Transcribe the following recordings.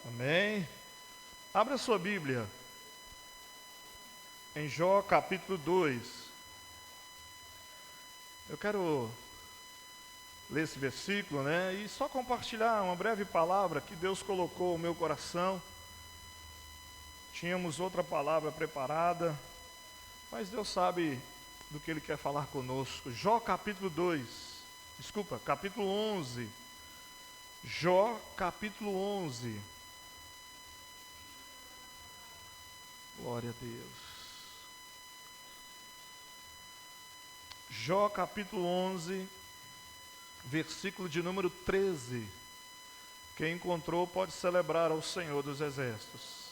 Amém. Abra sua Bíblia em Jó capítulo 2. Eu quero ler esse versículo, e só compartilhar uma breve palavra que Deus colocou no meu coração. Tínhamos outra palavra preparada, mas Deus sabe do que Ele quer falar conosco. Jó capítulo 2, capítulo 11. Jó capítulo 11. Glória a Deus. Jó capítulo 11, versículo de número 13. Quem encontrou pode celebrar ao Senhor dos Exércitos.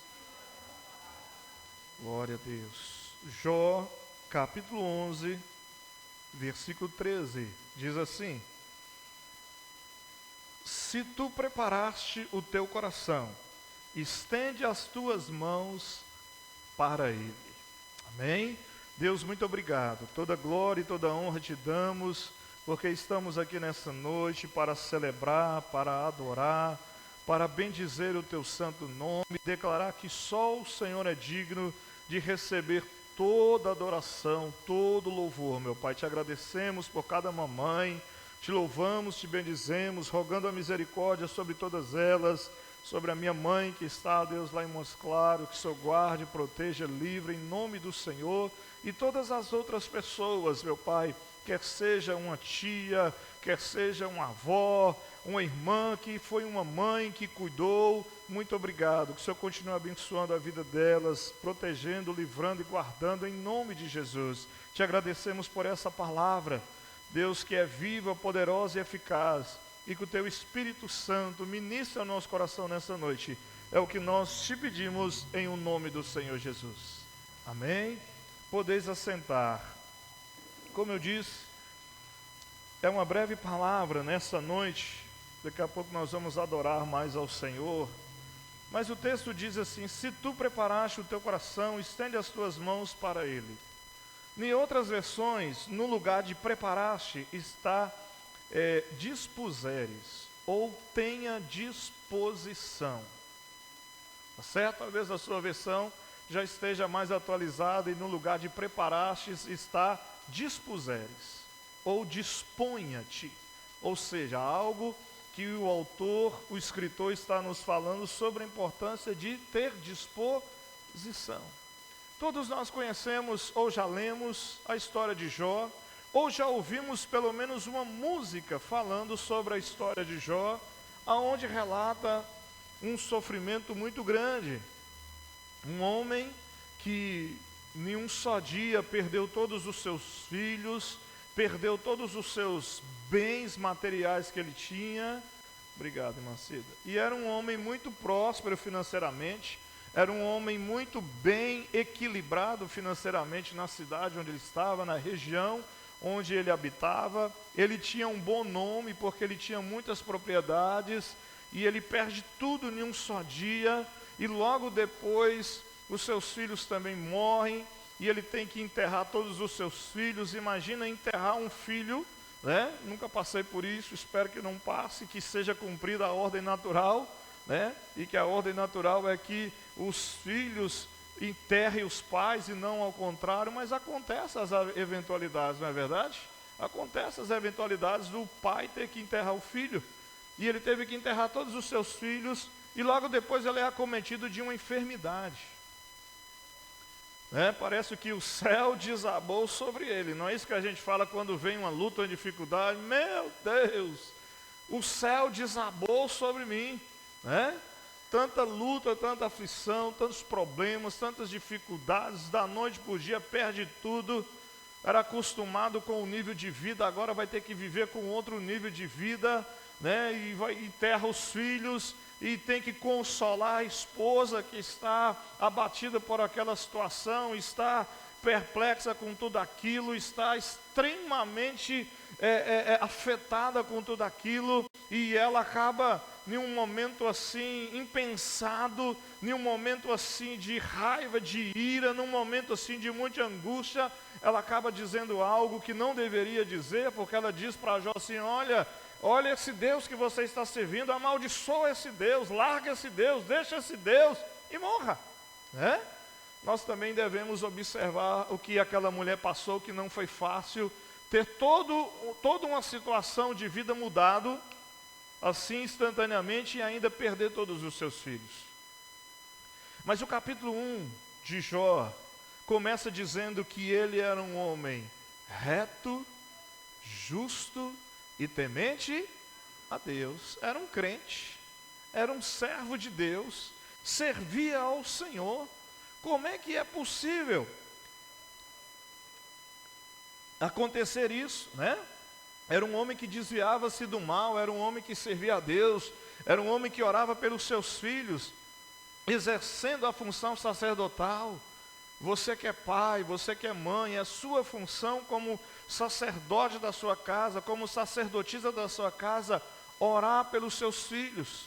Glória a Deus. Jó capítulo 11, versículo 13. Diz assim: Se tu preparaste o teu coração, estende as tuas mãos para Ele. Amém? Deus, muito obrigado. Toda glória e toda honra te damos, porque estamos aqui nessa noite para celebrar, para adorar, para bendizer o teu santo nome, declarar que só o Senhor é digno de receber toda adoração, todo louvor. Meu Pai, te agradecemos por cada mamãe, te louvamos, te bendizemos, rogando a misericórdia sobre todas elas, sobre a minha mãe que está, Deus, lá em Montes Claros, que o Senhor guarde, proteja, livre em nome do Senhor, e todas as outras pessoas, meu Pai, quer seja uma tia, quer seja uma avó, uma irmã que foi uma mãe que cuidou, muito obrigado, que o Senhor continue abençoando a vida delas, protegendo, livrando e guardando em nome de Jesus. Te agradecemos por essa palavra, Deus, que é viva, poderosa e eficaz, e que o Teu Espírito Santo ministre ao nosso coração nessa noite. É o que nós te pedimos em o nome do Senhor Jesus. Amém? Podeis assentar. Como eu disse, é uma breve palavra nessa noite. Daqui a pouco nós vamos adorar mais ao Senhor. Mas o texto diz assim: se tu preparaste o teu coração, estende as tuas mãos para Ele. Em outras versões, no lugar de preparaste, está dispuseres, ou tenha disposição. Tá certo? Talvez a sua versão já esteja mais atualizada e no lugar de preparastes está dispuseres, ou disponha-te. Ou seja, algo que o autor, o escritor está nos falando sobre a importância de ter disposição. Todos nós conhecemos ou já lemos a história de Jó, ou já ouvimos pelo menos uma música falando sobre a história de Jó, aonde relata um sofrimento muito grande. Um homem que em um só dia perdeu todos os seus filhos, perdeu todos os seus bens materiais que ele tinha. Obrigado, irmã Cida. E era um homem muito próspero financeiramente, era um homem muito bem equilibrado financeiramente na cidade onde ele estava, na região onde ele habitava. Ele tinha um bom nome porque ele tinha muitas propriedades, e ele perde tudo em um só dia, e logo depois os seus filhos também morrem, e ele tem que enterrar todos os seus filhos. Imagina enterrar um filho, Nunca passei por isso, espero que não passe, que seja cumprida a ordem natural, E que a ordem natural é que os filhos enterrem os pais e não ao contrário, mas acontecem as eventualidades, não é verdade? Acontecem as eventualidades do pai ter que enterrar o filho, e ele teve que enterrar todos os seus filhos, e logo depois ele é acometido de uma enfermidade. Parece que o céu desabou sobre ele. Não é isso que a gente fala quando vem uma luta, uma dificuldade? Meu Deus, o céu desabou sobre mim, Tanta luta, tanta aflição, tantos problemas, tantas dificuldades, da noite por dia perde tudo. Era acostumado com um nível de vida, agora vai ter que viver com outro nível de vida, E enterra os filhos, e tem que consolar a esposa que está abatida por aquela situação, está perplexa com tudo aquilo, está extremamente afetada com tudo aquilo, e ela acaba, em um momento assim, impensado, em um momento assim de raiva, de ira, num momento assim de muita angústia, ela acaba dizendo algo que não deveria dizer, porque ela diz para Jó assim: olha, olha esse Deus que você está servindo, amaldiçoa esse Deus, larga esse Deus, deixa esse Deus e morra, né? Nós também devemos observar o que aquela mulher passou, que não foi fácil, ter toda uma situação de vida mudado, assim instantaneamente, e ainda perder todos os seus filhos. Mas o capítulo 1 de Jó começa dizendo que ele era um homem reto, justo e temente a Deus. Era um crente, era um servo de Deus, servia ao Senhor. Como é que é possível acontecer isso, né? Era um homem que desviava-se do mal, era um homem que servia a Deus, era um homem que orava pelos seus filhos, exercendo a função sacerdotal. Você que é pai, você que é mãe, é a sua função como sacerdote da sua casa, como sacerdotisa da sua casa, orar pelos seus filhos,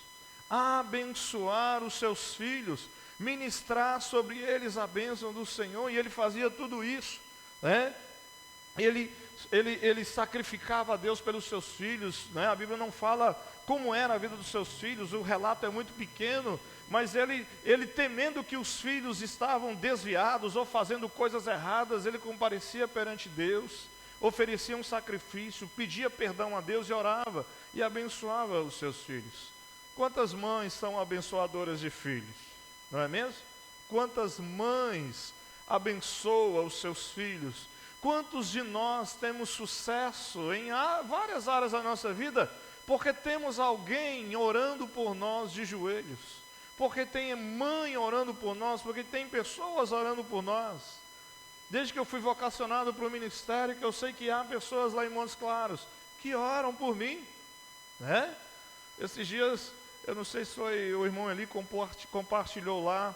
abençoar os seus filhos, ministrar sobre eles a bênção do Senhor. E ele fazia tudo isso, né? Ele sacrificava a Deus pelos seus filhos, né? A Bíblia não fala como era a vida dos seus filhos, o relato é muito pequeno, mas ele temendo que os filhos estavam desviados ou fazendo coisas erradas, ele comparecia perante Deus, oferecia um sacrifício, pedia perdão a Deus e orava e abençoava os seus filhos. Quantas mães são abençoadoras de filhos, não é mesmo? Quantas mães abençoam os seus filhos? Quantos de nós temos sucesso em várias áreas da nossa vida, porque temos alguém orando por nós de joelhos, porque tem mãe orando por nós, porque tem pessoas orando por nós. Desde que eu fui vocacionado para o ministério, que eu sei que há pessoas lá em Montes Claros que oram por mim, né? Esses dias, eu não sei se foi o irmão ali compartilhou lá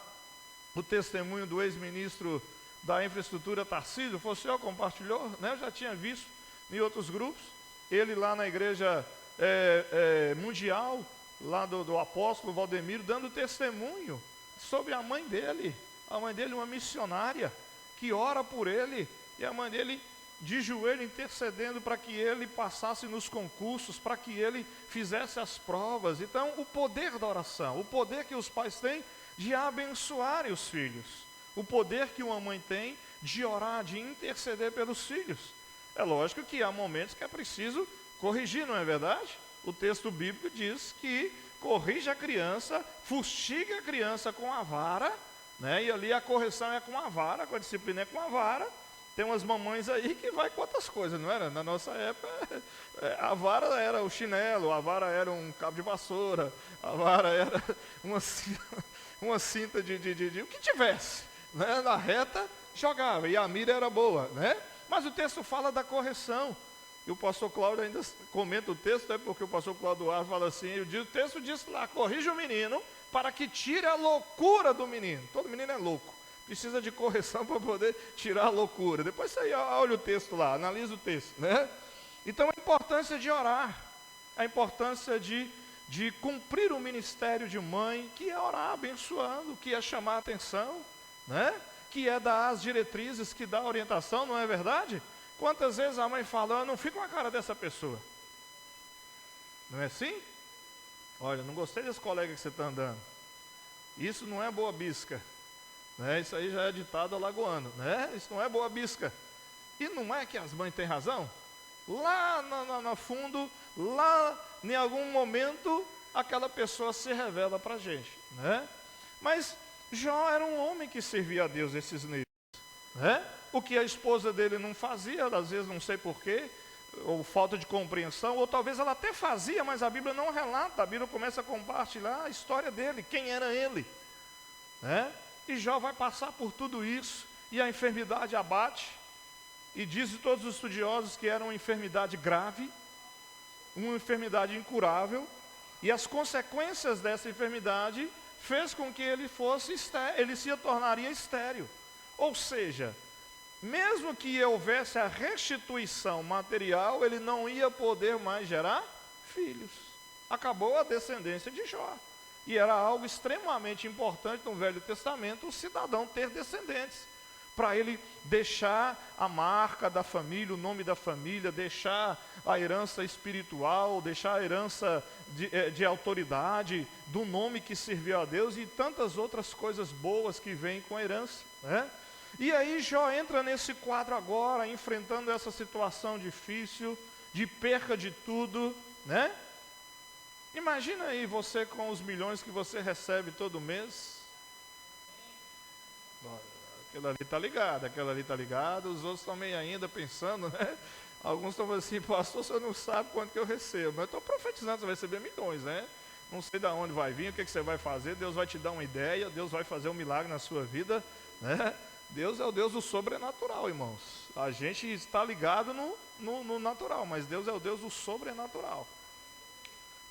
o testemunho do ex-ministro da infraestrutura Tarcísio, foi o senhor que compartilhou, né? Eu já tinha visto em outros grupos, ele lá na igreja mundial, lá do apóstolo Valdemiro, dando testemunho sobre a mãe dele, uma missionária, que ora por ele, e a mãe dele de joelho intercedendo para que ele passasse nos concursos, para que ele fizesse as provas. Então, o poder da oração, o poder que os pais têm de abençoarem os filhos, o poder que uma mãe tem de orar, de interceder pelos filhos. É lógico que há momentos que é preciso corrigir, não é verdade? O texto bíblico diz que corrige a criança, fustiga a criança com a vara, né? E ali a correção é com a vara, a disciplina é com a vara. Tem umas mamães aí que vai com outras coisas, não era? Na nossa época, a vara era o chinelo, a vara era um cabo de vassoura, a vara era uma cinta de o que tivesse, né? Na reta, jogava, e a mira era boa, né? Mas o texto fala da correção, e o pastor Cláudio ainda comenta o texto, porque o pastor Cláudio Duarte fala assim, o texto diz lá, corrija o menino, para que tire a loucura do menino. Todo menino é louco, precisa de correção para poder tirar a loucura. Depois você olha o texto lá, analisa o texto, né? Então a importância de orar, a importância de cumprir o ministério de mãe, que é orar abençoando, que é chamar a atenção, né? Que é dar as diretrizes, que dá a orientação, não é verdade? Quantas vezes a mãe fala, eu não fico com a cara dessa pessoa. Não é assim? Olha, não gostei desse colega que você está andando. Isso não é boa bisca, né? Isso aí já é ditado alagoano, né? Isso não é boa bisca. E não é que as mães têm razão? Lá no fundo, lá em algum momento, aquela pessoa se revela para a gente, né? Mas Jó era um homem que servia a Deus nesses níveis, né? O que a esposa dele não fazia, às vezes não sei porquê, ou falta de compreensão, ou talvez ela até fazia, mas a Bíblia não relata. A Bíblia começa a compartilhar a história dele, quem era ele, né? E Jó vai passar por tudo isso, e a enfermidade abate, e dizem todos os estudiosos que era uma enfermidade grave, uma enfermidade incurável, e as consequências dessa enfermidade fez com que ele se tornaria estéril. Ou seja, mesmo que houvesse a restituição material, ele não ia poder mais gerar filhos. Acabou a descendência de Jó. E era algo extremamente importante no Velho Testamento, o cidadão ter descendentes. para ele deixar a marca da família, o nome da família, deixar a herança espiritual, deixar a herança de autoridade, do nome que serviu a Deus e tantas outras coisas boas que vêm com a herança, né? E aí Jó entra nesse quadro agora, enfrentando essa situação difícil, de perca de tudo, né? Imagina aí você com os milhões que você recebe todo mês. Aquela ali está ligada, aquela ali está ligada, os outros estão meio ainda pensando, né? Alguns estão falando assim, pastor, você não sabe quanto que eu recebo, mas eu estou profetizando, você vai receber milhões, né? Não sei de onde vai vir, o que você vai fazer, Deus vai te dar uma ideia, Deus vai fazer um milagre na sua vida, né? Deus é o Deus do sobrenatural, irmãos. A gente está ligado no natural, mas Deus é o Deus do sobrenatural.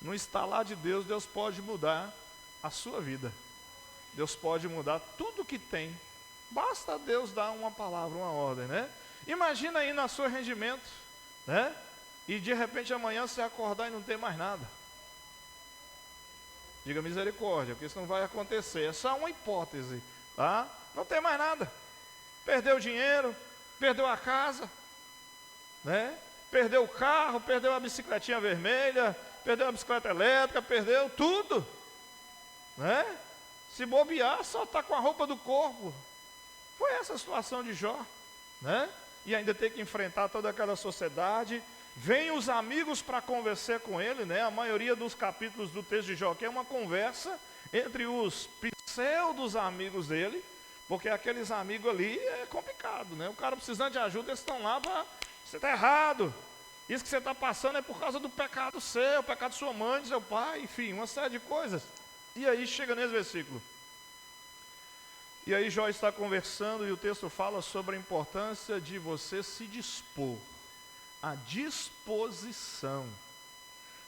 No estalar de Deus, Deus pode mudar a sua vida. Deus pode mudar tudo que tem. Basta Deus dar uma palavra, uma ordem, né? Imagina aí no seu rendimento, né? E de repente amanhã você acordar e não tem mais nada. Diga misericórdia, porque isso não vai acontecer. É só uma hipótese, tá? Não tem mais nada. Perdeu o dinheiro, perdeu a casa, né? Perdeu o carro, perdeu a bicicletinha vermelha, perdeu a bicicleta elétrica, perdeu tudo, né? Se bobear, só está com a roupa do corpo. Foi essa a situação de Jó, né? E ainda tem que enfrentar toda aquela sociedade. Vem os amigos para conversar com ele, né? A maioria dos capítulos do texto de Jó que é uma conversa entre os pseudos amigos dele, porque aqueles amigos ali é complicado, né? O cara precisando de ajuda, eles estão lá para... Você está errado. Isso que você está passando é por causa do pecado seu, pecado de sua mãe, de seu pai, enfim, uma série de coisas. E aí chega nesse versículo. E aí Jó está conversando e o texto fala sobre a importância de você se dispor. A disposição.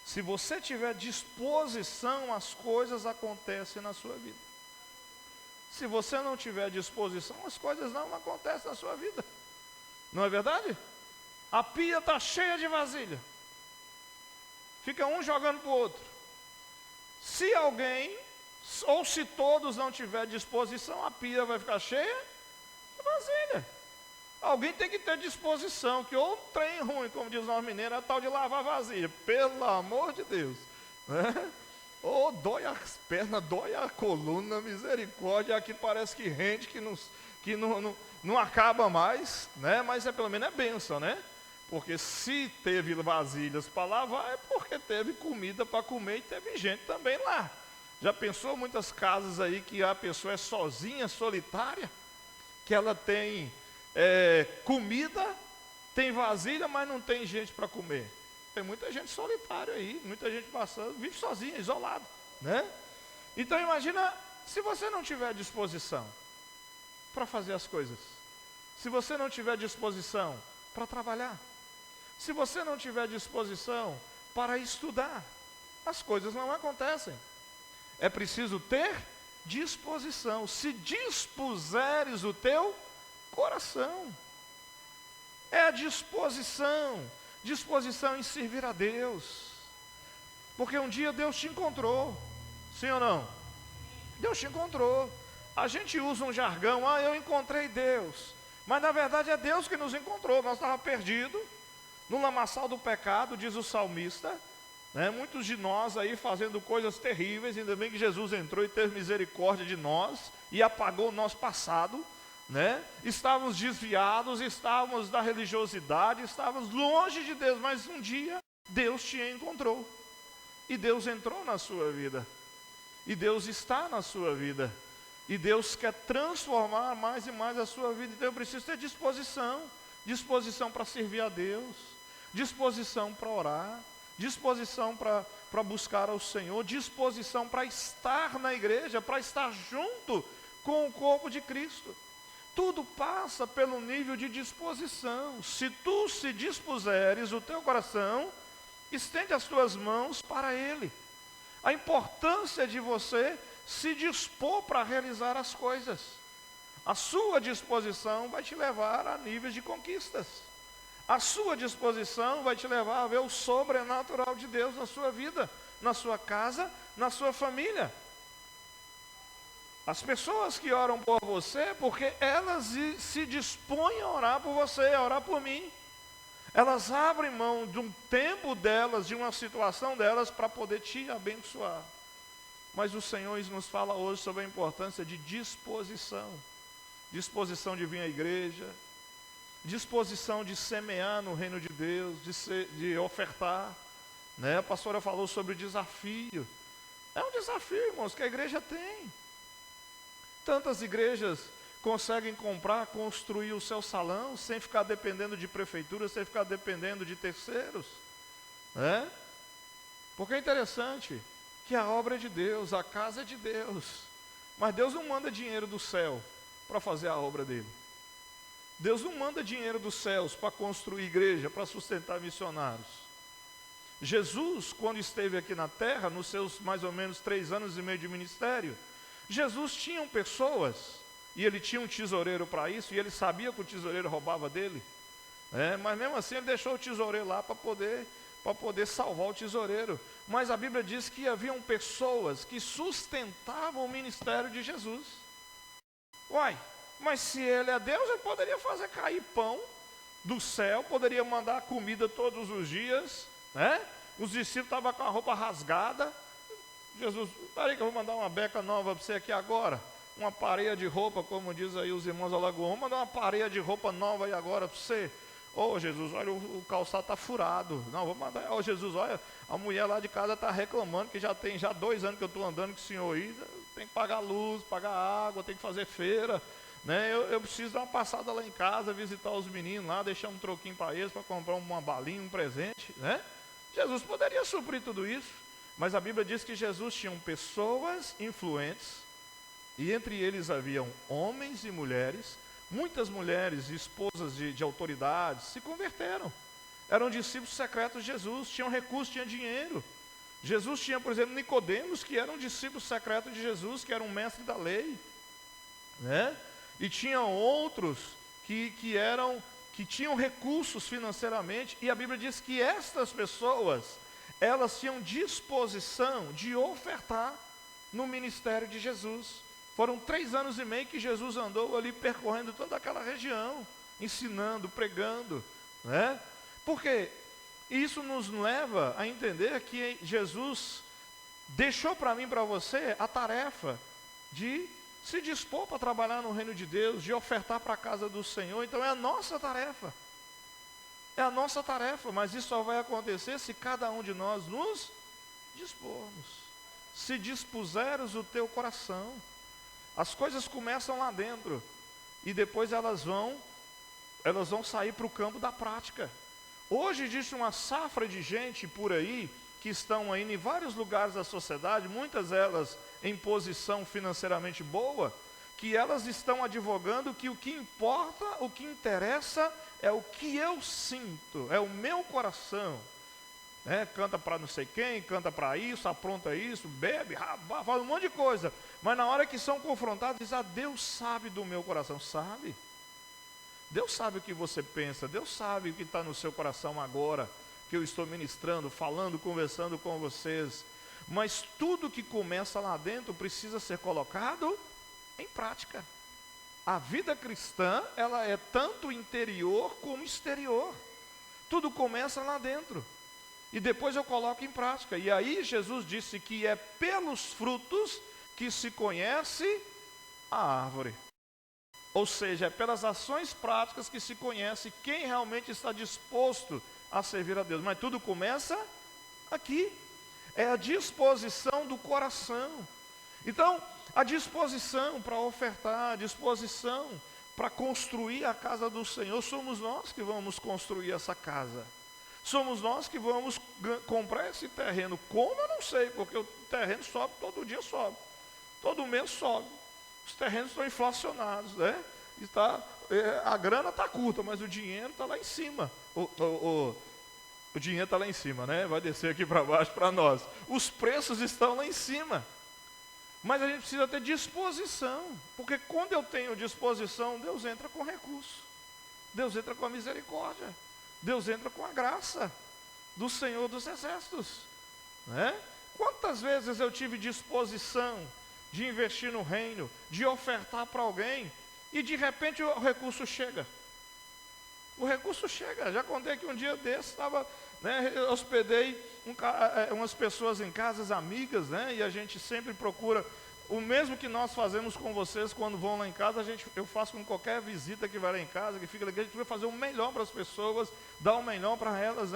Se você tiver disposição, as coisas acontecem na sua vida. Se você não tiver disposição, as coisas não acontecem na sua vida. Não é verdade? A pia está cheia de vasilha. Fica um jogando para o outro. Se alguém, ou se todos não tiver disposição, a pia vai ficar cheia de vasilha. Alguém tem que ter disposição, que ou trem ruim, como diz o nosso mineiro, é tal de lavar vasilha. Pelo amor de Deus. Né? Ou dói as pernas, dói a coluna, misericórdia, aqui parece que rende, que não acaba mais, né? Mas pelo menos é bênção, né? Porque se teve vasilhas para lavar, é porque teve comida para comer e teve gente também lá. Já pensou muitas casas aí que a pessoa é sozinha, solitária, que ela tem comida, tem vasilha, mas não tem gente para comer. Tem muita gente solitária aí, muita gente passando, vive sozinha, isolado, né? Então imagina, se você não tiver disposição para fazer as coisas, se você não tiver disposição para trabalhar, se você não tiver disposição para estudar, as coisas não acontecem. É preciso ter disposição. Se dispuseres o teu coração, é a disposição em servir a Deus, porque um dia Deus te encontrou, sim ou não? Deus te encontrou. A gente usa um jargão, eu encontrei Deus, mas na verdade é Deus que nos encontrou. Nós estávamos perdidos no lamaçal do pecado, diz o salmista, né? Muitos de nós aí fazendo coisas terríveis, ainda bem que Jesus entrou e teve misericórdia de nós e apagou o nosso passado, né? Estávamos desviados, estávamos da religiosidade, estávamos longe de Deus, mas um dia Deus te encontrou, e Deus entrou na sua vida, e Deus está na sua vida, e Deus quer transformar mais e mais a sua vida. Então eu preciso ter disposição para servir a Deus, disposição para orar, disposição para buscar ao Senhor, disposição para estar na igreja, para estar junto com o corpo de Cristo. Tudo passa pelo nível de disposição. Se tu se dispuseres o teu coração, estende as tuas mãos para Ele. A importância de você se dispor para realizar as coisas. A sua disposição vai te levar a níveis de conquistas. A sua disposição vai te levar a ver o sobrenatural de Deus na sua vida, na sua casa, na sua família. As pessoas que oram por você, porque elas se dispõem a orar por você, a orar por mim. Elas abrem mão de um tempo delas, de uma situação delas, para poder te abençoar. Mas o Senhor nos fala hoje sobre a importância de disposição. Disposição de vir à igreja, disposição de semear no reino de Deus, de ofertar. Né? A pastora falou sobre o desafio. É um desafio, irmãos, que a igreja tem. Tantas igrejas conseguem comprar, construir o seu salão, sem ficar dependendo de prefeitura, sem ficar dependendo de terceiros. Né? Porque é interessante que a obra é de Deus, a casa é de Deus. Mas Deus não manda dinheiro do céu para fazer a obra dele. Deus não manda dinheiro dos céus para construir igreja, para sustentar missionários. Jesus, quando esteve aqui na terra, nos seus mais ou menos 3 anos e meio de ministério, Jesus tinha pessoas, e ele tinha um tesoureiro para isso, e ele sabia que o tesoureiro roubava dele, mas mesmo assim ele deixou o tesoureiro lá para poder salvar o tesoureiro. Mas a Bíblia diz que haviam pessoas que sustentavam o ministério de Jesus. Uai, mas se ele é Deus, ele poderia fazer cair pão do céu, poderia mandar comida todos os dias, né? Os discípulos estavam com a roupa rasgada. Jesus, peraí que eu vou mandar uma beca nova para você aqui agora, uma pareia de roupa, como diz aí os irmãos Alagoas, vou mandar uma pareia de roupa nova aí agora para você. Ô Jesus, olha, o calçado está furado. Não, vou mandar. Ô Jesus, olha, a mulher lá de casa está reclamando que já tem 2 anos que eu estou andando com o senhor aí, tem que pagar luz, pagar água, tem que fazer feira, né? Eu preciso dar uma passada lá em casa, visitar os meninos lá, deixar um troquinho para eles, para comprar uma balinha, um presente, né? Jesus poderia suprir tudo isso, mas a Bíblia diz que Jesus tinha pessoas influentes, e entre eles haviam homens e mulheres. Muitas mulheres, esposas de autoridades, se converteram. Eram discípulos secretos de Jesus, tinham recursos, tinham dinheiro. Jesus tinha, por exemplo, Nicodemos, que era um discípulo secreto de Jesus, que era um mestre da lei, né? E tinham outros que tinham recursos financeiramente, e a Bíblia diz que estas pessoas, elas tinham disposição de ofertar no ministério de Jesus. Foram 3 anos e meio que Jesus andou ali percorrendo toda aquela região, ensinando, pregando, né? Porque isso nos leva a entender que Jesus deixou para mim e para você a tarefa de se dispor para trabalhar no reino de Deus, de ofertar para a casa do Senhor. Então é a nossa tarefa. É a nossa tarefa, mas isso só vai acontecer se cada um de nós nos dispormos. Se dispuseres o teu coração. As coisas começam lá dentro e depois elas vão sair para o campo da prática. Hoje existe uma safra de gente por aí que estão aí em vários lugares da sociedade, muitas delas em posição financeiramente boa, que elas estão advogando que o que importa, o que interessa é o que eu sinto, é o meu coração. Canta para não sei quem, canta para isso, apronta isso, bebe, faz um monte de coisa. Mas na hora que são confrontados, diz: Deus sabe do meu coração. Sabe? Deus sabe o que você pensa, Deus sabe o que está no seu coração agora, que eu estou ministrando, falando, conversando com vocês. Mas tudo que começa lá dentro precisa ser colocado em prática. A vida cristã, ela é tanto interior como exterior. Tudo começa lá dentro. E depois eu coloco em prática. E aí Jesus disse que é pelos frutos que se conhece a árvore. Ou seja, é pelas ações práticas que se conhece quem realmente está disposto a servir a Deus. Mas tudo começa aqui. É a disposição do coração. Então, a disposição para ofertar, a disposição para construir a casa do Senhor, somos nós que vamos construir essa casa. Somos nós que vamos comprar esse terreno. Como? Eu não sei, porque o terreno sobe, todo dia sobe. Todo mês sobe. Os terrenos estão inflacionados, né? A grana está curta, mas o dinheiro está lá em cima. O dinheiro está lá em cima, né? Vai descer aqui para baixo para nós. Os preços estão lá em cima. Mas a gente precisa ter disposição. Porque quando eu tenho disposição, Deus entra com recurso. Deus entra com a misericórdia. Deus entra com a graça do Senhor dos Exércitos, né? Quantas vezes eu tive disposição de investir no reino, de ofertar para alguém, e de repente o recurso chega. O recurso chega. Já contei que um dia desse estava, eu hospedei umas pessoas em casas amigas, e a gente sempre procura o mesmo que nós fazemos com vocês quando vão lá em casa. Eu faço com qualquer visita que vai lá em casa, que fica legal, a gente vai fazer o melhor para as pessoas, dar o melhor para elas,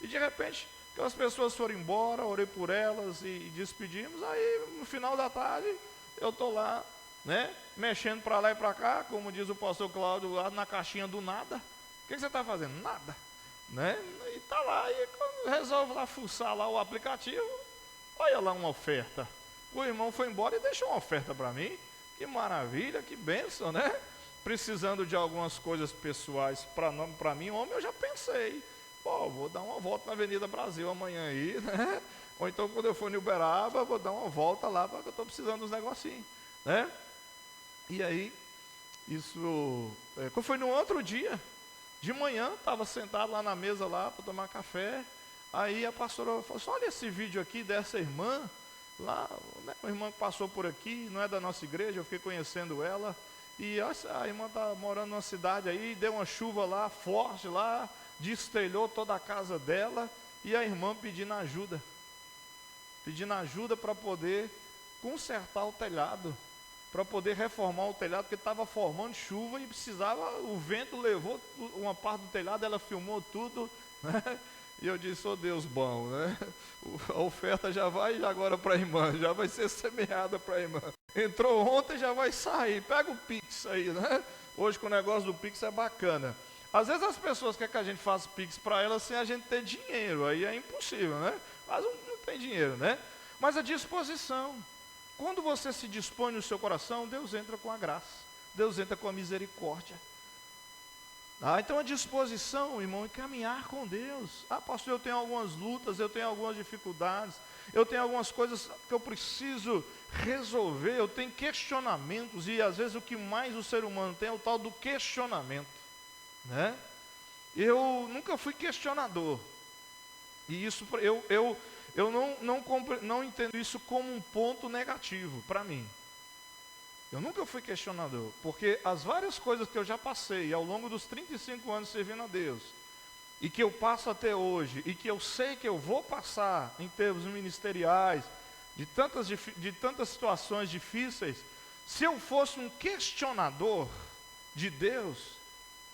e de repente aquelas pessoas foram embora, orei por elas e despedimos. Aí no final da tarde eu estou lá, mexendo para lá e para cá, como diz o pastor Cláudio, lá na caixinha do nada. O que você está fazendo? Nada, e está lá, e quando resolve lá fuçar lá o aplicativo, olha lá uma oferta. O irmão foi embora e deixou uma oferta para mim. Que maravilha, que bênção, Precisando de algumas coisas pessoais para mim, homem, eu já pensei, vou dar uma volta na Avenida Brasil amanhã aí, Ou então quando eu for em Uberaba, vou dar uma volta lá, porque eu estou precisando dos negocinhos, E aí, isso, foi no outro dia, de manhã, estava sentado lá na mesa lá para tomar café. Aí a pastora falou assim: olha esse vídeo aqui dessa irmã, lá, uma irmã que passou por aqui, não é da nossa igreja, eu fiquei conhecendo ela. E a irmã está morando numa cidade aí, deu uma chuva lá, forte lá, destelhou toda a casa dela, e a irmã pedindo ajuda para poder consertar o telhado, para poder reformar o telhado, porque estava formando chuva e precisava, o vento levou uma parte do telhado, ela filmou tudo, E eu disse: oh Deus bom, a oferta já vai agora para a irmã, já vai ser semeada para a irmã. Entrou ontem, já vai sair, pega o Pix aí, Hoje com o negócio do Pix é bacana. Às vezes as pessoas querem que a gente faça Pix para elas sem a gente ter dinheiro, aí é impossível, Mas não tem dinheiro, Mas a disposição. Quando você se dispõe no seu coração, Deus entra com a graça, Deus entra com a misericórdia. Então a disposição, irmão, é caminhar com Deus. Pastor, eu tenho algumas lutas, eu tenho algumas dificuldades, eu tenho algumas coisas que eu preciso resolver, eu tenho questionamentos, e às vezes o que mais o ser humano tem é o tal do questionamento, Eu nunca fui questionador, e isso eu não entendo isso como um ponto negativo para mim. Eu nunca fui questionador, porque as várias coisas que eu já passei ao longo dos 35 anos servindo a Deus, e que eu passo até hoje, e que eu sei que eu vou passar em termos ministeriais, de tantas situações difíceis, se eu fosse um questionador de Deus,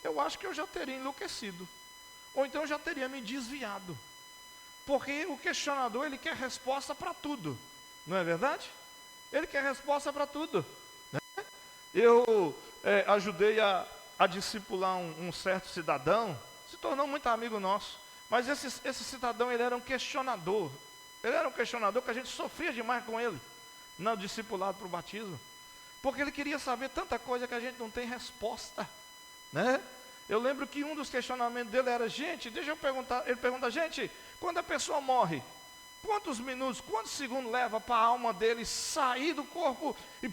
eu acho que eu já teria enlouquecido, ou então eu já teria me desviado, porque o questionador, ele quer resposta para tudo, não é verdade? Ele quer resposta para tudo. Eu ajudei a discipular um certo cidadão, se tornou muito amigo nosso, mas esse cidadão, ele era um questionador. Ele era um questionador que a gente sofria demais com ele, no discipulado para o batismo, porque ele queria saber tanta coisa que a gente não tem resposta, Eu lembro que um dos questionamentos dele era: gente, deixa eu perguntar, ele pergunta: gente, quando a pessoa morre, quantos minutos, quantos segundos leva para a alma dele sair do corpo e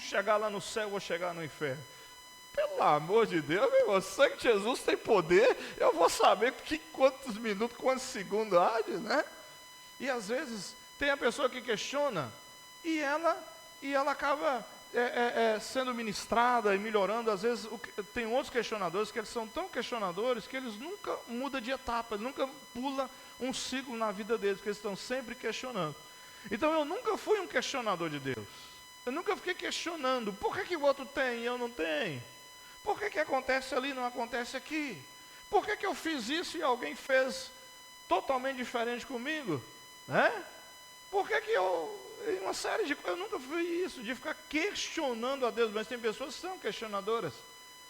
chegar lá no céu ou chegar no inferno? Pelo amor de Deus, meu irmão, sei que Jesus tem poder, eu vou saber quantos minutos, quantos segundos há, E às vezes tem a pessoa que questiona e ela acaba sendo ministrada e melhorando. Às vezes tem outros questionadores que eles são tão questionadores que eles nunca mudam de etapa, nunca pulam um ciclo na vida deles, porque eles estão sempre questionando. Então eu nunca fui um questionador de Deus. Eu nunca fiquei questionando: por que o outro tem e eu não tenho? Por que acontece ali e não acontece aqui? Por que eu fiz isso e alguém fez totalmente diferente comigo? Por que uma série de coisas, eu nunca fui isso, de ficar questionando a Deus. Mas tem pessoas que são questionadoras,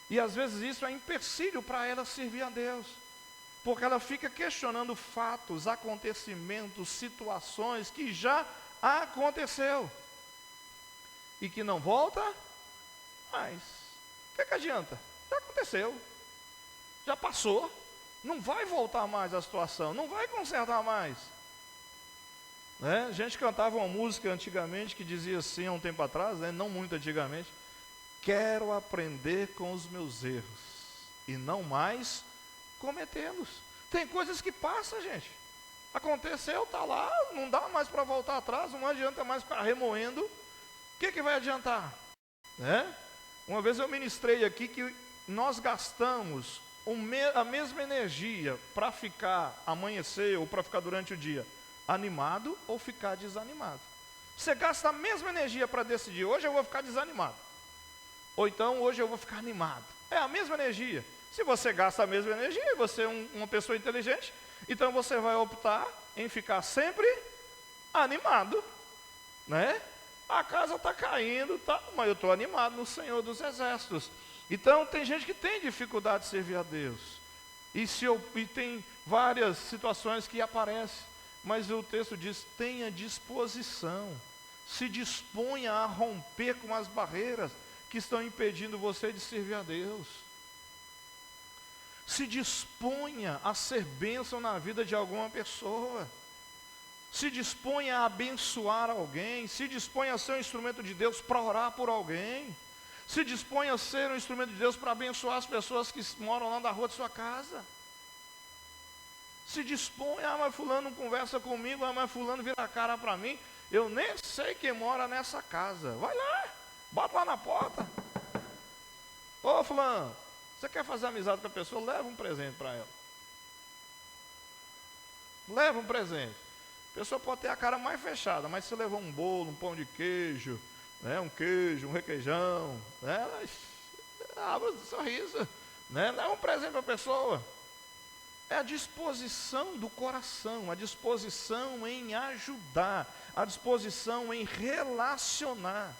e às vezes isso é empecilho para ela servir a Deus, porque ela fica questionando fatos, acontecimentos, situações que já aconteceu e que não volta mais. O que adianta? Já aconteceu, já passou, não vai voltar mais a situação, não vai consertar mais. A gente cantava uma música antigamente que dizia assim, há um tempo atrás, não muito antigamente: quero aprender com os meus erros e não mais cometê-los. Tem coisas que passam, gente. Aconteceu, está lá, não dá mais para voltar atrás, não adianta mais ficar remoendo, O que vai adiantar? Né? Uma vez eu ministrei aqui que nós gastamos a mesma energia para ficar amanhecer ou para ficar durante o dia animado ou ficar desanimado. Você gasta a mesma energia para decidir, hoje eu vou ficar desanimado, ou então hoje eu vou ficar animado. É a mesma energia. Se você gasta a mesma energia e você é uma pessoa inteligente, então você vai optar em ficar sempre animado, né? A casa está caindo, tá, mas eu estou animado no Senhor dos Exércitos. Então tem gente que tem dificuldade de servir a Deus. E tem várias situações que aparecem. Mas o texto diz, tenha disposição. Se disponha a romper com as barreiras que estão impedindo você de servir a Deus. Se disponha a ser bênção na vida de alguma pessoa. Se disponha a abençoar alguém. Se disponha a ser um instrumento de Deus para orar por alguém. Se disponha a ser um instrumento de Deus para abençoar as pessoas que moram lá na rua de sua casa. Se disponha, mas fulano não conversa comigo, mas fulano vira a cara para mim. Eu nem sei quem mora nessa casa. Vai lá, bota lá na porta. Ô fulano, você quer fazer amizade com a pessoa? Leva um presente para ela. Leva um presente. A pessoa pode ter a cara mais fechada, mas se levou um bolo, um pão de queijo, né, um queijo, um requeijão, né, abre um sorriso, né, dá um presente para a pessoa. É a disposição do coração, a disposição em ajudar, a disposição em relacionar.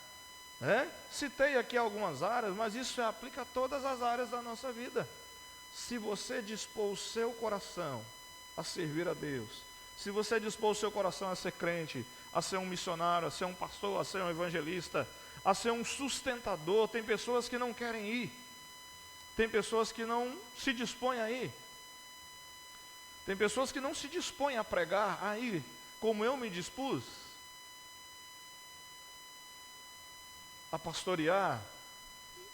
Né? Citei aqui algumas áreas, mas isso aplica a todas as áreas da nossa vida. Se você dispor o seu coração a servir a Deus, se você dispor o seu coração a ser crente, a ser um missionário, a ser um pastor, a ser um evangelista, a ser um sustentador, tem pessoas que não querem ir, tem pessoas que não se dispõem a ir, tem pessoas que não se dispõem a pregar, a ir, como eu me dispus, a pastorear,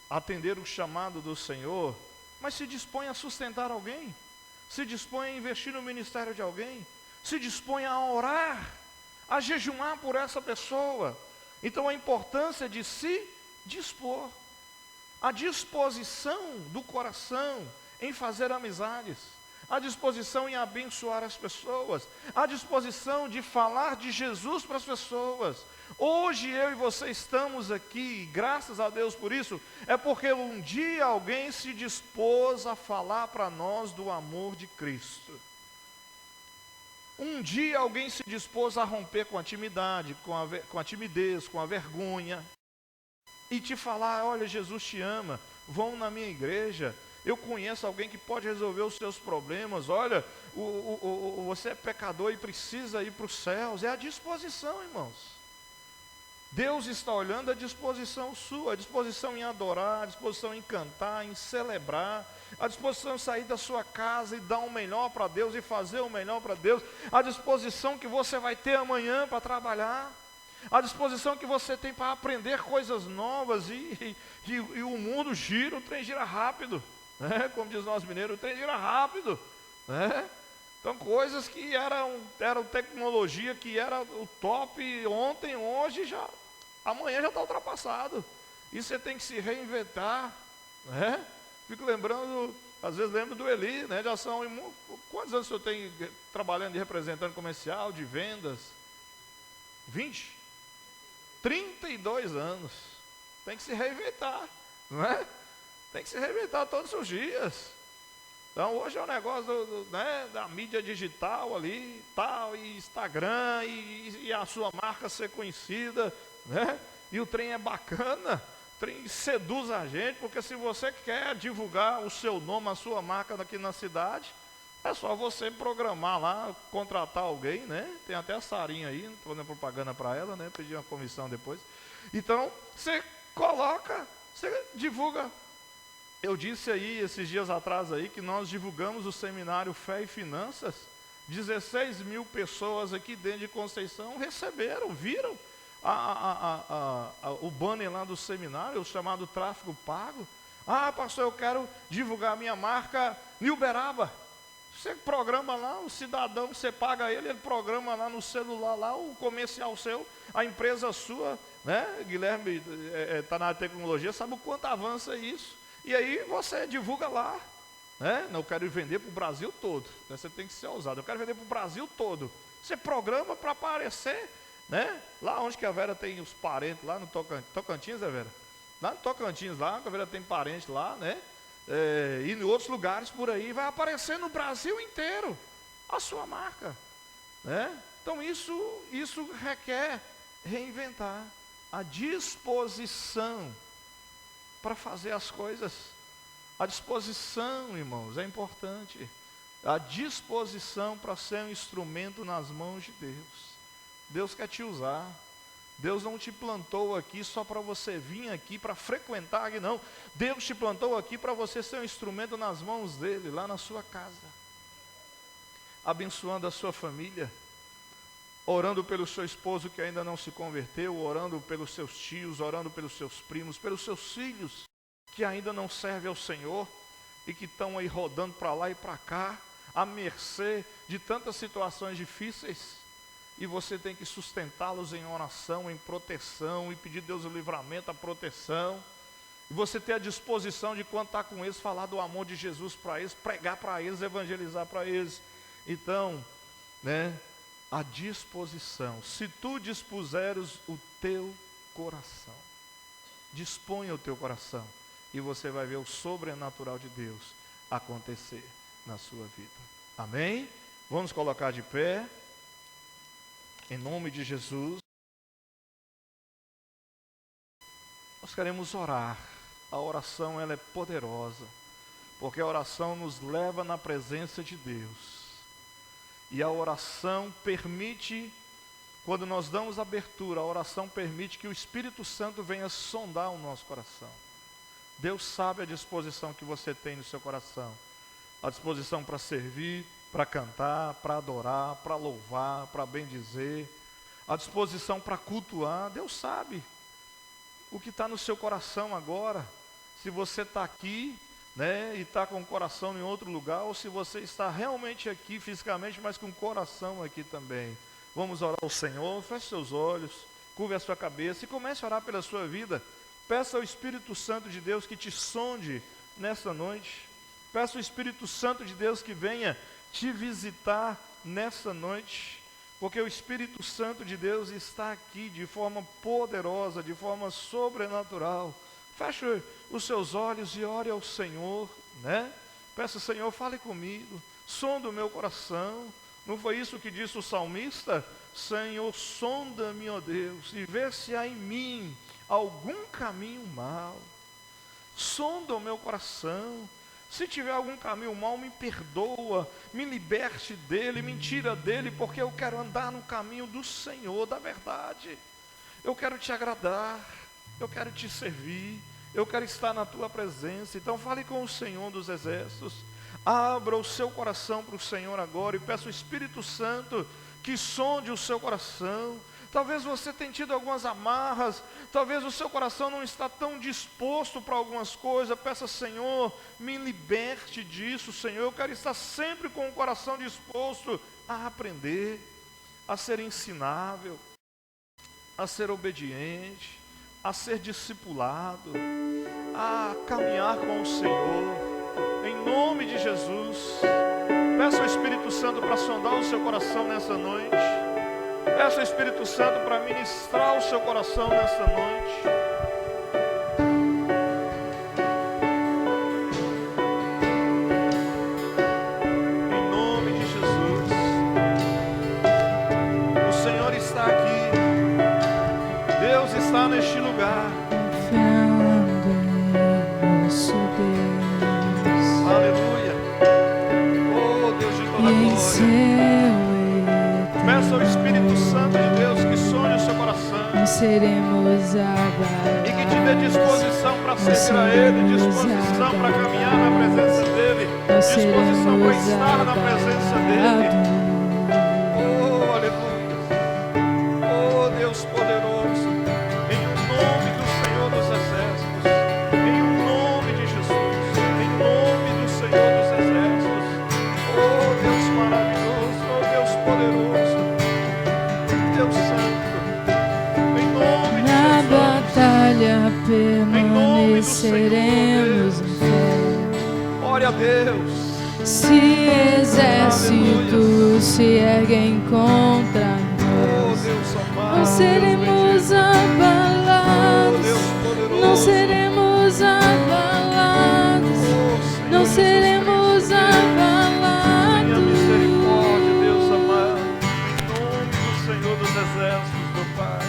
a atender o chamado do Senhor, mas se dispõe a sustentar alguém, se dispõe a investir no ministério de alguém, se dispõe a orar, a jejuar por essa pessoa. Então a importância de se dispor, a disposição do coração em fazer amizades, a disposição em abençoar as pessoas, a disposição de falar de Jesus para as pessoas. Hoje eu e você estamos aqui, graças a Deus por isso, é porque um dia alguém se dispôs a falar para nós do amor de Cristo. Um dia alguém se dispôs a romper com a timidez, com a timidez, com a vergonha, e te falar, olha, Jesus te ama, vão na minha igreja, eu conheço alguém que pode resolver os seus problemas, olha, você é pecador e precisa ir para os céus. É a disposição, irmãos. Deus está olhando a disposição sua, a disposição em adorar, a disposição em cantar, em celebrar, a disposição em sair da sua casa e dar o melhor para Deus e fazer o melhor para Deus, a disposição que você vai ter amanhã para trabalhar, a disposição que você tem para aprender coisas novas e o mundo gira, o trem gira rápido, né? Como diz nós mineiros, o trem gira rápido, né? Então coisas que eram tecnologia que era o top ontem, hoje amanhã já está ultrapassado. E você tem que se reinventar, né? Fico lembrando, às vezes lembro do Eli, né? Já são, quantos anos o senhor tem trabalhando de representante comercial, de vendas? 20? 32 anos. Tem que se reinventar, não é? Tem que se reinventar todos os dias. Então hoje é um negócio né, da mídia digital ali, tal, e Instagram, e a sua marca ser conhecida, né? E o trem é bacana, o trem seduz a gente, porque se você quer divulgar o seu nome, a sua marca aqui na cidade, é só você programar lá, contratar alguém, né? Tem até a Sarinha aí, não estou fazendo propaganda para ela, né? Pedir uma comissão depois. Então, você coloca, você divulga. Eu disse aí, esses dias atrás aí, que nós divulgamos o seminário Fé e Finanças, 16 mil pessoas aqui dentro de Conceição receberam, viram o banner lá do seminário, o chamado tráfego pago. Ah, pastor, eu quero divulgar a minha marca em Uberaba. Você programa lá, o cidadão, você paga ele programa lá no celular, lá o comercial seu, a empresa sua, né? Guilherme está na tecnologia, sabe o quanto avança isso. E aí você divulga lá, né? Não, eu quero vender para o Brasil todo, né? Você tem que ser ousado, eu quero vender para o Brasil todo. Você programa para aparecer, né? Lá onde que a Vera tem os parentes, lá no Tocantins, Vera? Lá no Tocantins, lá, a Vera tem parente lá, né? E em outros lugares por aí, vai aparecer no Brasil inteiro a sua marca, né? Então isso requer reinventar a disposição para fazer as coisas. A disposição, irmãos, é importante. A disposição para ser um instrumento nas mãos de Deus. Deus quer te usar. Deus não te plantou aqui só para você vir aqui para frequentar aqui, não. Deus te plantou aqui para você ser um instrumento nas mãos dele, lá na sua casa, abençoando a sua família, orando pelo seu esposo que ainda não se converteu, orando pelos seus tios, orando pelos seus primos, pelos seus filhos que ainda não servem ao Senhor e que estão aí rodando para lá e para cá, à mercê de tantas situações difíceis. E você tem que sustentá-los em oração, em proteção, e pedir a Deus o livramento, a proteção. E você ter a disposição de, quando está com eles, falar do amor de Jesus para eles, pregar para eles, evangelizar para eles. Então, né, a disposição. Se tu dispuseres o teu coração, disponha o teu coração, e você vai ver o sobrenatural de Deus acontecer na sua vida. Amém? Vamos colocar de pé. Em nome de Jesus, nós queremos orar. A oração, ela é poderosa, porque a oração nos leva na presença de Deus. E a oração permite, quando nós damos abertura, a oração permite que o Espírito Santo venha sondar o nosso coração. Deus sabe a disposição que você tem no seu coração. A disposição para servir, para cantar, para adorar, para louvar, para bendizer, a disposição para cultuar. Deus sabe o que está no seu coração agora. Se você está aqui, né, e está com o coração em outro lugar, ou se você está realmente aqui fisicamente, mas com o coração aqui também. Vamos orar ao Senhor. Feche seus olhos, curve a sua cabeça e comece a orar pela sua vida. Peça ao Espírito Santo de Deus que te sonde nessa noite. Peça ao Espírito Santo de Deus que venha te visitar nessa noite, porque o Espírito Santo de Deus está aqui de forma poderosa, de forma sobrenatural. Feche os seus olhos e ore ao Senhor, né? Peça, Senhor, fale comigo, sonda o meu coração. Não foi isso que disse o salmista? Senhor, sonda-me, ó Deus, e vê se há em mim algum caminho mau. Sonda o meu coração. Se tiver algum caminho mau, me perdoa, me liberte dele, me tira dele, porque eu quero andar no caminho do Senhor, da verdade. Eu quero te agradar, eu quero te servir, eu quero estar na tua presença. Então fale com o Senhor dos Exércitos, abra o seu coração para o Senhor agora e peça ao Espírito Santo que sonde o seu coração. Talvez você tenha tido algumas amarras, talvez o seu coração não está tão disposto para algumas coisas. Peça, Senhor, me liberte disso, Senhor. Eu quero estar sempre com o coração disposto a aprender, a ser ensinável, a ser obediente, a ser discipulado, a caminhar com o Senhor. Em nome de Jesus, peça ao Espírito Santo para sondar o seu coração nessa noite. Peça ao Espírito Santo para ministrar o seu coração nessa noite. Em nome de Jesus. O Senhor está aqui. Deus está neste lugar. Confiando em nosso Deus. Aleluia. Oh, Deus de toda E em glória. seu Peça ao Espírito Santo de Deus que sonhe o seu coração nós seremos abalados. e que te dê disposição para servir a Ele, disposição para caminhar na presença dEle, disposição para estar na presença dEle. Oh, aleluia. Oh, Deus poderoso, em nome do Senhor dos Exércitos, em nome de Jesus, em nome do Senhor dos Exércitos. Oh, Deus maravilhoso, oh, Deus poderoso, Deus Santo, em nome de Jesus. cresceremos em fé. Glória a Deus. Se exércitos se erguem contra Oh, nós, Deus amado. não seremos abalados, não seremos abalados, não seremos Tenha abalados. misericórdia, Deus amado. Em nome do Senhor dos Exércitos, meu Pai.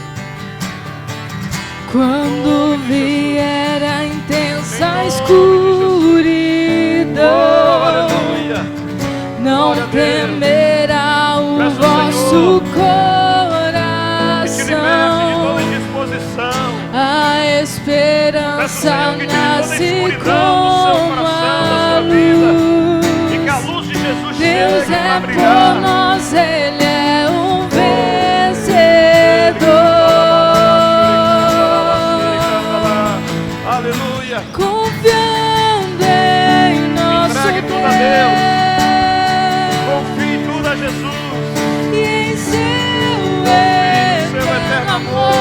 Quando vier a intensa Oh, escuridão, aleluia. não Glória a Deus. temerá o Peço ao vosso Senhor que te liberte de coração. toda indisposição. A esperança Peço, Senhor, que tire toda a nasce escuridão do seu como coração, da a sua vida. E que a luz. luz de Jesus Deus chegue é para por brilhar. nós, Ele é um vencedor. Aleluia. Confiando em nosso Entregue tudo a Deus Confie em tudo a Jesus. e em seu eterno amor.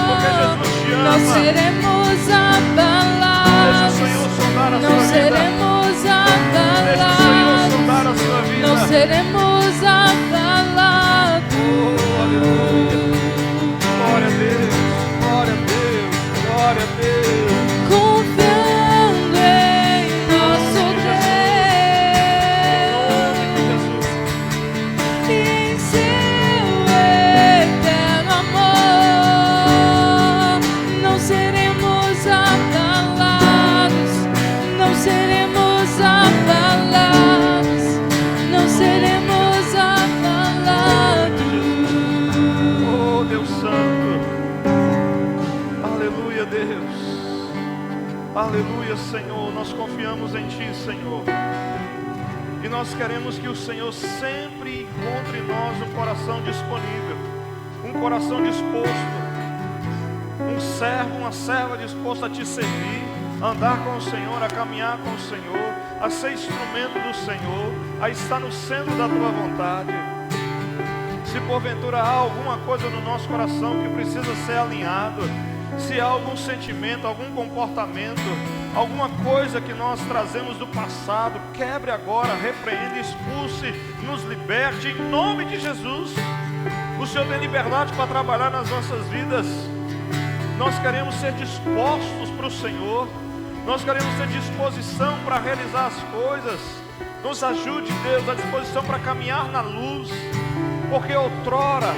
Porque amor. Jesus te Não ama. seremos Deixa o abalados, Senhor sondar a não sua vida. seremos Deixa o Senhor abalados, sondar a sua vida. não seremos abalados. Oh, aleluia. Glória a Deus. Glória a Deus. Glória a Deus. Confiando em nosso Deus e em seu eterno amor, não seremos abalados, não seremos abalados, não seremos abalados. Oh, Deus Santo. Aleluia, Deus. Aleluia, Senhor. Nós confiamos em Ti, Senhor. E nós queremos que o Senhor sempre encontre em nós um coração disponível, um coração disposto, um servo, uma serva disposta a Te servir, a andar com o Senhor, a caminhar com o Senhor, a ser instrumento do Senhor, a estar no centro da Tua vontade. Se porventura há alguma coisa no nosso coração que precisa ser alinhado, se há algum sentimento, algum comportamento, alguma coisa que nós trazemos do passado, quebre agora, repreenda, expulse, nos liberte em nome de Jesus. O Senhor tem liberdade para trabalhar nas nossas vidas. Nós queremos ser dispostos para o Senhor, nós queremos ter disposição para realizar as coisas. Nos ajude, Deus, a disposição para caminhar na luz, porque outrora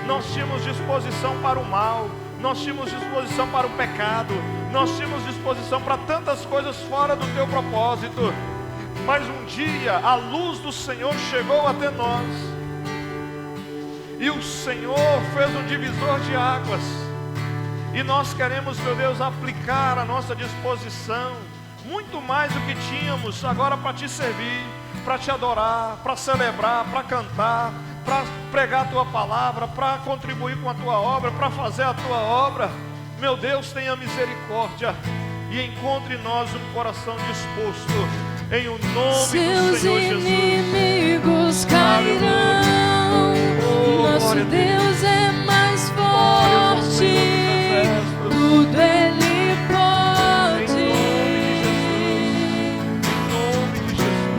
nós tínhamos disposição para o mal, nós tínhamos disposição para o pecado, nós tínhamos disposição para tantas coisas fora do Teu propósito. Mas um dia a luz do Senhor chegou até nós, e o Senhor fez um divisor de águas, e nós queremos, meu Deus, aplicar a nossa disposição, muito mais do que tínhamos agora, para Te servir, para Te adorar, para celebrar, para cantar, para pregar a Tua palavra, para contribuir com a Tua obra, para fazer a Tua obra. Meu Deus, tenha misericórdia e encontre em nós um coração disposto, em o nome do Seus Senhor Jesus. inimigos cairão, nosso Deus é mais forte, tudo Ele pode,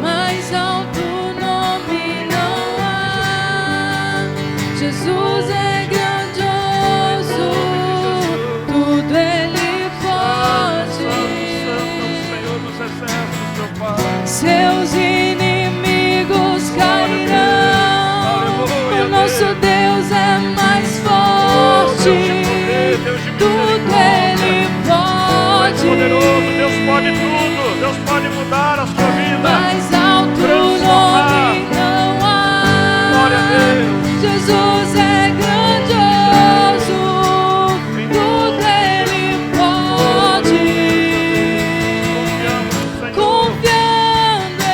mais alto nome não há, Jesus é grandioso, tudo Ele pode. Seus inimigos cairão, o nosso Deus é mais forte, tudo Ele pode. Deus pode tudo, Deus pode mudar a sua vida, Mais alto nome não há. Glória a Deus. Jesus é grandioso, tudo Ele pode. Confiando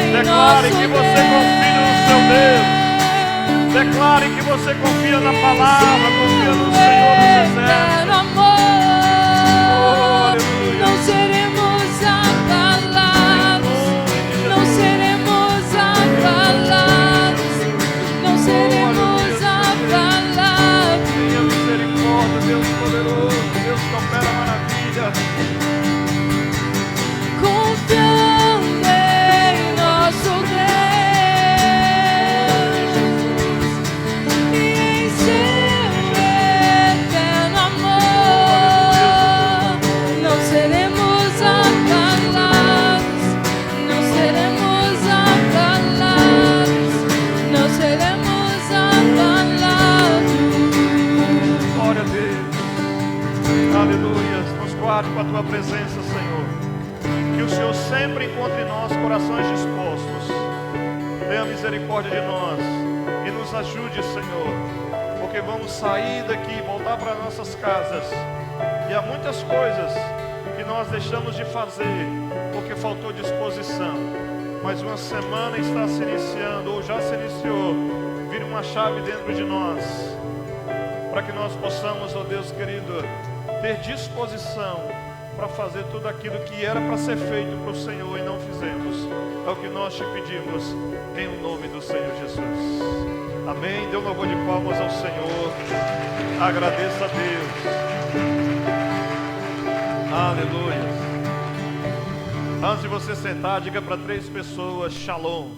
em Declare nosso que você confia no seu Deus. Declare que você confia na palavra, confia no Senhor dos Exércitos. eterno amor. Não seremos abalados, não seremos abalados, não seremos abalados. Tenha misericórdia, Deus poderoso, Deus que opera maravilha. Aleluia. Nos guarde com a tua presença, Senhor. Que o Senhor sempre encontre em nós corações dispostos. Tenha misericórdia de nós e nos ajude, Senhor, porque vamos sair daqui, voltar para nossas casas, e há muitas coisas que nós deixamos de fazer porque faltou disposição. Mas uma semana está se iniciando, ou já se iniciou. Vira uma chave dentro de nós, para que nós possamos, ó Deus querido, ter disposição para fazer tudo aquilo que era para ser feito para o Senhor e não fizemos. É o que nós te pedimos, em o nome do Senhor Jesus. Amém. Dê um louvor de palmas ao Senhor. Agradeça a Deus. Aleluia. Antes de você sentar, diga para 3 pessoas: Shalom.